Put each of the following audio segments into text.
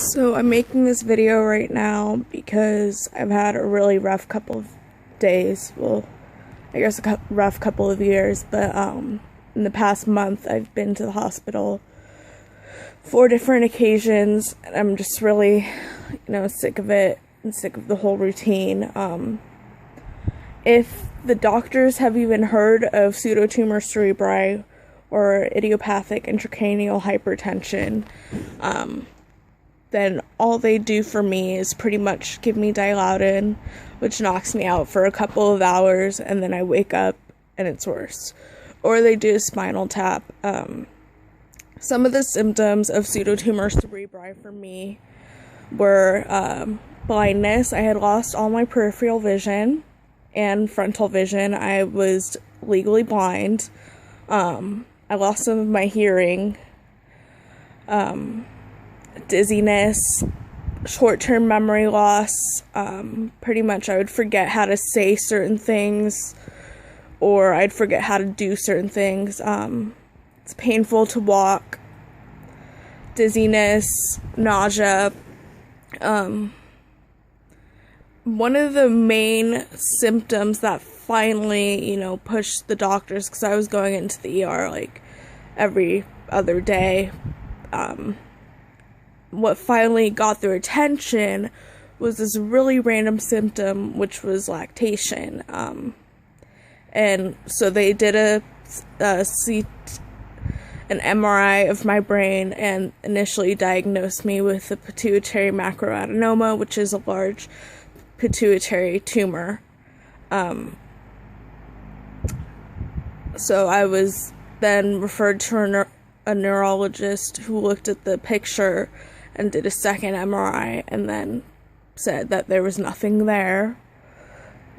So I'm making this video right now because I've had a really rough couple of days. Well, I guess rough couple of years, but in the past month I've been to the hospital 4 different occasions, and I'm just really, sick of it and sick of the whole routine. If the doctors have even heard of pseudotumor cerebri or idiopathic intracranial hypertension, then all they do for me is pretty much give me Dilaudid, which knocks me out for a couple of hours, and then I wake up and it's worse. Or they do a spinal tap. Some of the symptoms of pseudotumor cerebri for me were blindness. I had lost all my peripheral vision and frontal vision. I was legally blind. I lost some of my hearing. Dizziness, short-term memory loss. Pretty much I would forget how to say certain things, or I'd forget how to do certain things. It's painful to walk. Dizziness, nausea. One of the main symptoms that finally, pushed the doctors, because I was going into the ER like every other day, what finally got their attention was this really random symptom, which was lactation. And so they did an MRI of my brain and initially diagnosed me with a pituitary macroadenoma, which is a large pituitary tumor. So I was then referred to a neurologist who looked at the picture and did a second MRI and then said that there was nothing there.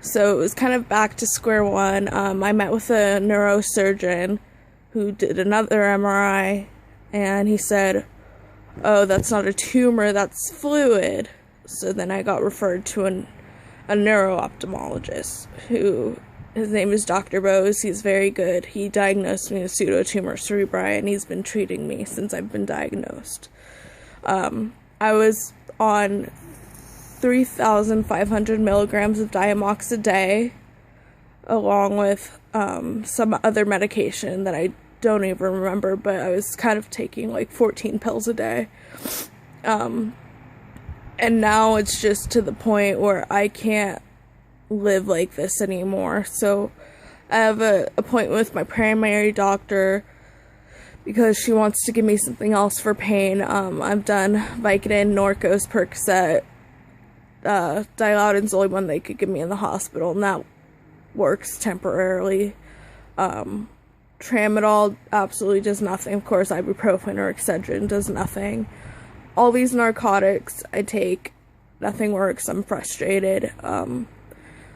So it was kind of back to square one. I met with a neurosurgeon who did another MRI, and he said, "Oh, that's not a tumor, that's fluid." So then I got referred to a neuro-ophthalmologist who, his name is Dr. Bose. He's very good. He diagnosed me with pseudotumor cerebri, and he's been treating me since I've been diagnosed. I was on 3,500 milligrams of Diamox a day, along with some other medication that I don't even remember, but I was kind of taking like 14 pills a day. And now it's just to the point where I can't live like this anymore. So I have an appointment with my primary doctor because she wants to give me something else for pain. I've done Vicodin, Norcos, Percocet. Dilaudid's the only one they could give me in the hospital, and that works temporarily. Tramadol absolutely does nothing. Of course, ibuprofen or Excedrin does nothing. All these narcotics I take, nothing works. I'm frustrated.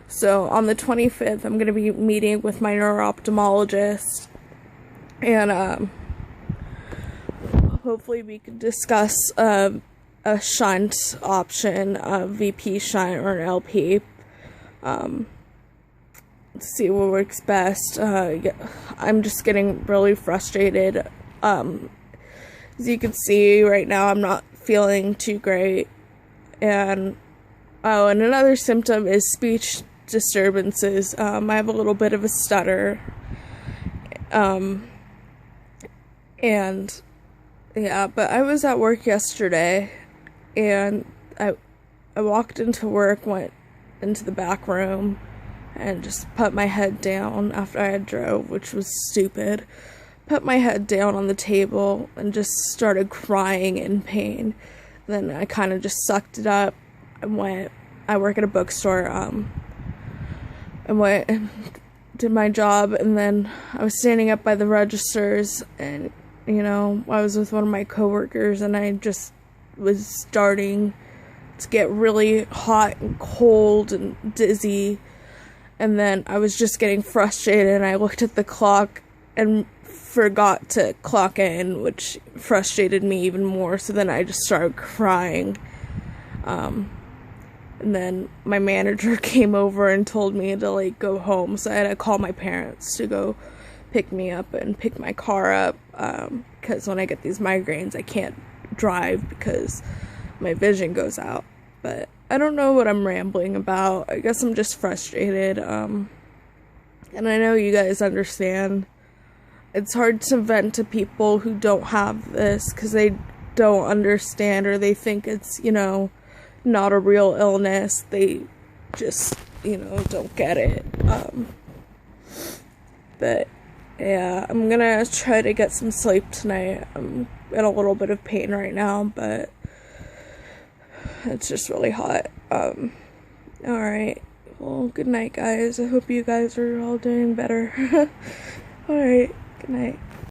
So on the 25th, I'm going to be meeting with my neuro-ophthalmologist, and hopefully we could discuss a shunt option, a VP shunt or an LP, to see what works best. I'm just getting really frustrated. As you can see right now, I'm not feeling too great. And another symptom is speech disturbances. I have a little bit of a stutter. And yeah, but I was at work yesterday, and I walked into work, went into the back room, and just put my head down after I had drove, which was stupid. Put my head down on the table and just started crying in pain. Then I kind of just sucked it up. I work at a bookstore. I went and did my job, and then I was standing up by the registers, and I was with one of my coworkers, and I just was starting to get really hot and cold and dizzy, and then I was just getting frustrated, and I looked at the clock and forgot to clock in, which frustrated me even more. So then I just started crying, and then my manager came over and told me to go home, so I had to call my parents to go pick me up and pick my car up, because when I get these migraines I can't drive because my vision goes out. But I don't know what I'm rambling about. I guess I'm just frustrated. And I know you guys understand. It's hard to vent to people who don't have this because they don't understand, or they think it's, not a real illness. They just, don't get it. But yeah, I'm gonna try to get some sleep tonight. I'm in a little bit of pain right now, but it's just really hot. Alright. Well, good night, guys. I hope you guys are all doing better. Alright, good night.